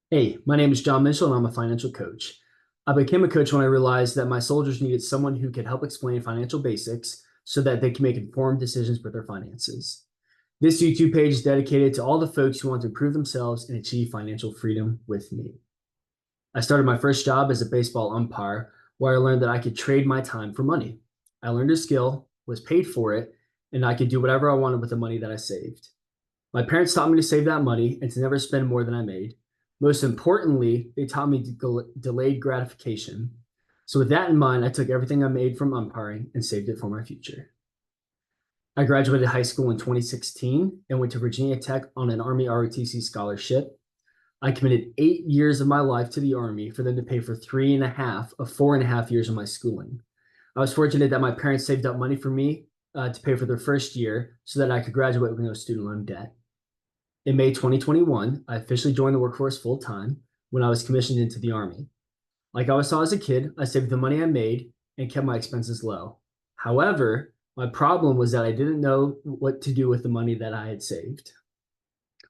Hey, my name is John Mitchell, and I'm a financial coach. I became a coach when I realized that my soldiers needed someone who could help explain financial basics so that they can make informed decisions with their finances. This YouTube page is dedicated to all the folks who want to improve themselves and achieve financial freedom with me. I started my first job as a baseball umpire, where I learned that I could trade my time for money. I learned a skill, was paid for it, and I could do whatever I wanted with the money that I saved. My parents taught me to save that money and to never spend more than I made. Most importantly, they taught me delayed gratification. So, with that in mind, I took everything I made from umpiring and saved it for my future. I graduated high school in 2016 and went to Virginia Tech on an Army ROTC scholarship. I committed 8 years of my life to the Army for them to pay for 3.5 of 4.5 years of my schooling. I was fortunate that my parents saved up money for me to pay for their first year so that I could graduate with no student loan debt. In May 2021, I officially joined the workforce full time when I was commissioned into the Army. Like I was taught as a kid, I saved the money I made and kept my expenses low. However, my problem was that I didn't know what to do with the money that I had saved.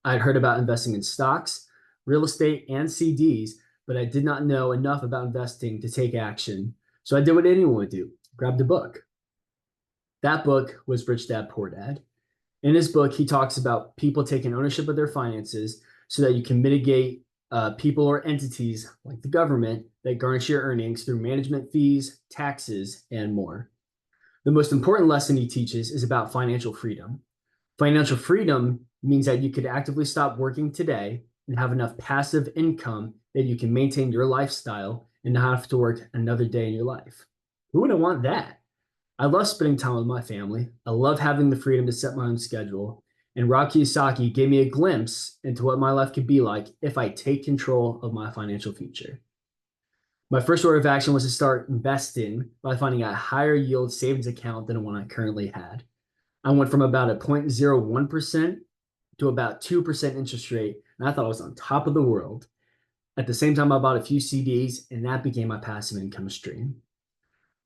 I had heard about investing in stocks, real estate, and CDs, but I did not know enough about investing to take action. So I did what anyone would do, grabbed a book. That book was Rich Dad Poor Dad. In his book, he talks about people taking ownership of their finances so that you can mitigate people or entities like the government that garnish your earnings through management fees, taxes, and more. The most important lesson he teaches is about financial freedom. Financial freedom means that you could actively stop working today and have enough passive income that you can maintain your lifestyle and not have to work another day in your life. Who wouldn't want that? I love spending time with my family. I love having the freedom to set my own schedule. And Rob Kiyosaki gave me a glimpse into what my life could be like if I take control of my financial future. My first order of action was to start investing by finding a higher yield savings account than the one I currently had. I went from about a 0.01% to about 2% interest rate, and I thought I was on top of the world. At the same time, I bought a few CDs, and that became my passive income stream.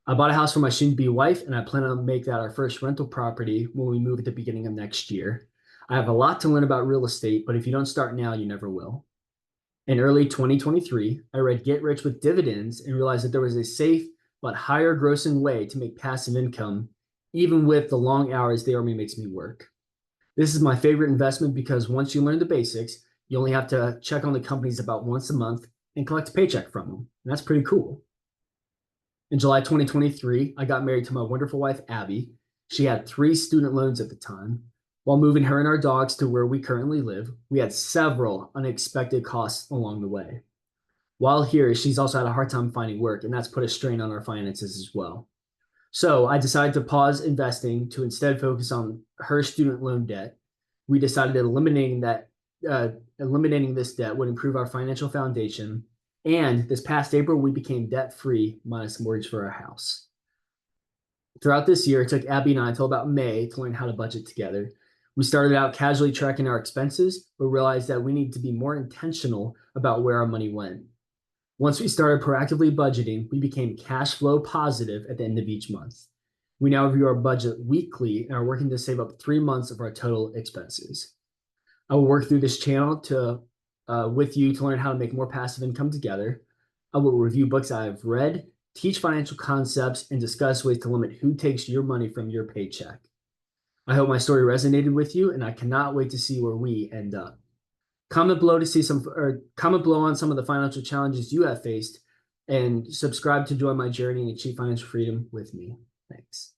I bought a house for my soon-to-be wife, and I plan on make that our first rental property when we move at the beginning of next year. I have a lot to learn about real estate, but if you don't start now, you never will. In early 2023, I read Get Rich with Dividends and realized that there was a safe but higher grossing way to make passive income, even with the long hours the Army makes me work. This is my favorite investment because once you learn the basics, you only have to check on the companies about once a month and collect a paycheck from them. And that's pretty cool. In July 2023, I got married to my wonderful wife, Abby. She had 3 student loans at the time. While moving her and our dogs to where we currently live, we had several unexpected costs along the way. While here, she's also had a hard time finding work, and that's put a strain on our finances as well. So I decided to pause investing to instead focus on her student loan debt. We decided that uh, eliminating this debt would improve our financial foundation. And this past April, we became debt free minus mortgage for our house. Throughout this year, it took Abby and I until about May to learn how to budget together. We started out casually tracking our expenses, but realized that we need to be more intentional about where our money went. Once we started proactively budgeting, we became cash flow positive at the end of each month. We now review our budget weekly and are working to save up 3 months of our total expenses. I will work through this channel with you to learn how to make more passive income together. I will review books I have read, teach financial concepts, and discuss ways to limit who takes your money from your paycheck. I hope my story resonated with you, and I cannot wait to see where we end up. Comment below on some of the financial challenges you have faced, and subscribe to join my journey and achieve financial freedom with me. Thanks.